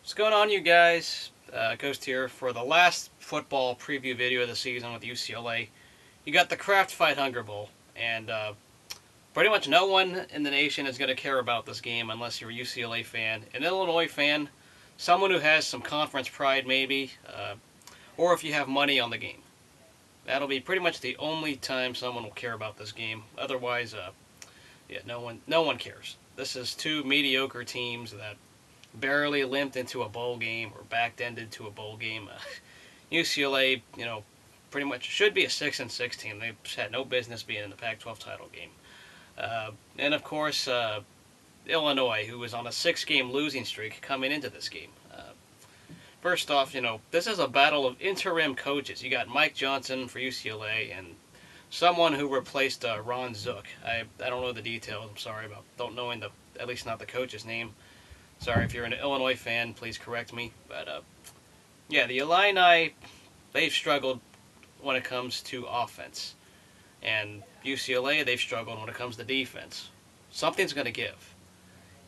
What's going on, you guys? Ghost here for the last football preview video of the season with UCLA. You got the Kraft Fight Hunger Bowl, and pretty much no one in the nation is going to care about this game unless you're a UCLA fan, an Illinois fan, someone who has some conference pride maybe, or if you have money on the game. That'll be pretty much the only time someone will care about this game. Otherwise, yeah, no one cares. This is two mediocre teams that barely limped into a bowl game or backed-ended to a bowl game. UCLA, pretty much should be a 6-6 team. They had no business being in the Pac-12 title game. And of course, Illinois, who was on a 6-game losing streak coming into this game. First off, this is a battle of interim coaches. You got Mike Johnson for UCLA and someone who replaced Ron Zook. I don't know the details. I'm sorry about don't knowing at least not the coach's name. Sorry if you're an Illinois fan, please correct me. But yeah, the Illini, they've struggled when it comes to offense, and UCLA, they've struggled when it comes to defense. Something's going to give,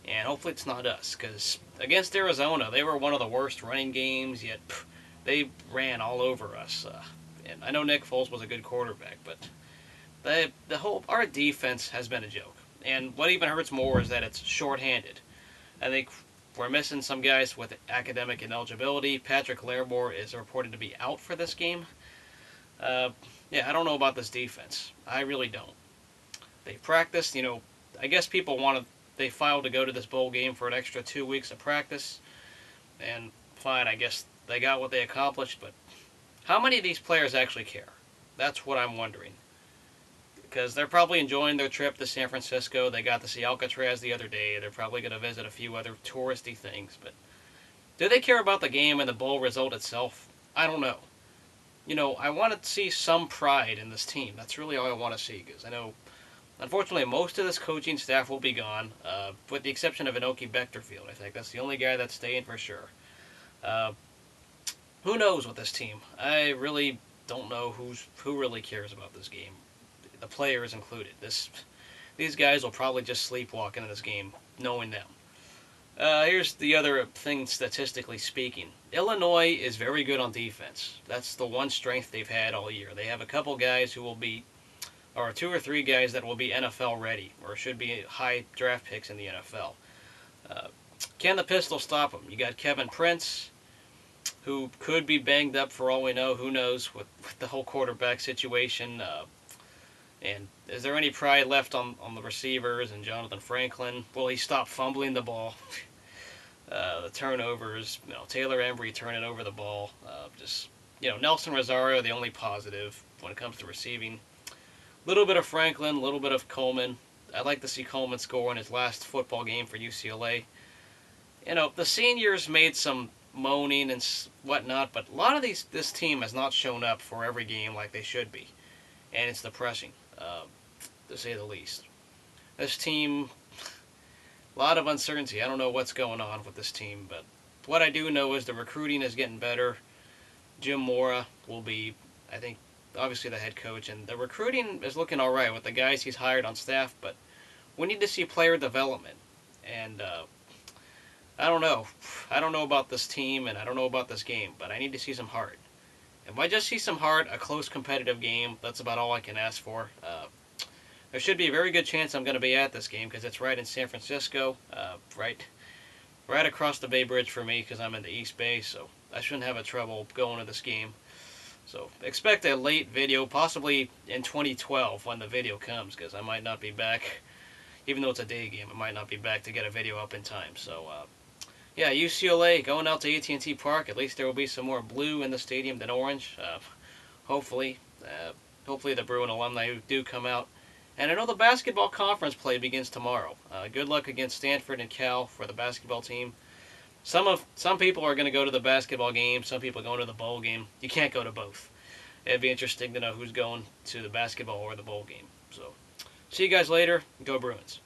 and hopefully it's not us, because against Arizona, they were one of the worst running games, yet they ran all over us. And I know Nick Foles was a good quarterback, but our defense has been a joke. And what even hurts more is that it's shorthanded. I think we're missing some guys with academic ineligibility. Patrick Larimore is reported to be out for this game. Yeah, I don't know about this defense. I really don't. They practiced, I guess they filed to go to this bowl game for an extra 2 weeks of practice. And fine, I guess they got what they accomplished, but how many of these players actually care? That's what I'm wondering. Because they're probably enjoying their trip to San Francisco. They got to see Alcatraz the other day. They're probably going to visit a few other touristy things. But do they care about the game and the bowl result itself? I don't know. I want to see some pride in this team. That's really all I want to see. Because I know, unfortunately, most of this coaching staff will be gone. With the exception of Inoki Bechterfield, I think. That's the only guy that's staying for sure. Who knows with this team? I really don't know who really cares about this game. The players included. These guys will probably just sleepwalk into this game, knowing them. Here's the other thing, statistically speaking. Illinois is very good on defense. That's the one strength they've had all year. They have a couple guys who will be, or 2 or 3 guys that will be NFL ready, or should be high draft picks in the NFL. Can the pistol stop them? You got Kevin Prince, who could be banged up for all we know. Who knows with the whole quarterback situation. And is there any pride left on the receivers and Jonathan Franklin? Will he stop fumbling the ball? The turnovers, Taylor Embry turning over the ball. Nelson Rosario, the only positive when it comes to receiving. A little bit of Franklin, a little bit of Coleman. I'd like to see Coleman score in his last football game for UCLA. The seniors made some moaning and whatnot, but a lot of this team has not shown up for every game like they should be. And it's depressing, to say the least. This team, a lot of uncertainty. I don't know what's going on with this team, but what I do know is the recruiting is getting better. Jim Mora will be, I think, obviously the head coach, and the recruiting is looking all right with the guys he's hired on staff, but we need to see player development. And I don't know. I don't know about this team, and I don't know about this game, but I need to see some heart. If I just see some heart, a close competitive game, that's about all I can ask for. There should be a very good chance I'm going to be at this game because it's right in San Francisco, right across the Bay Bridge for me because I'm in the East Bay, so I shouldn't have a trouble going to this game. So expect a late video, possibly in 2012 when the video comes, because I might not be back, even though it's a day game, I might not be back to get a video up in time. So yeah, UCLA going out to AT&T Park. At least there will be some more blue in the stadium than orange. Hopefully the Bruin alumni who do come out. And I know the basketball conference play begins tomorrow. Good luck against Stanford and Cal for the basketball team. Some people are going to go to the basketball game. Some people are going to the bowl game. You can't go to both. It'd be interesting to know who's going to the basketball or the bowl game. So, see you guys later. Go Bruins.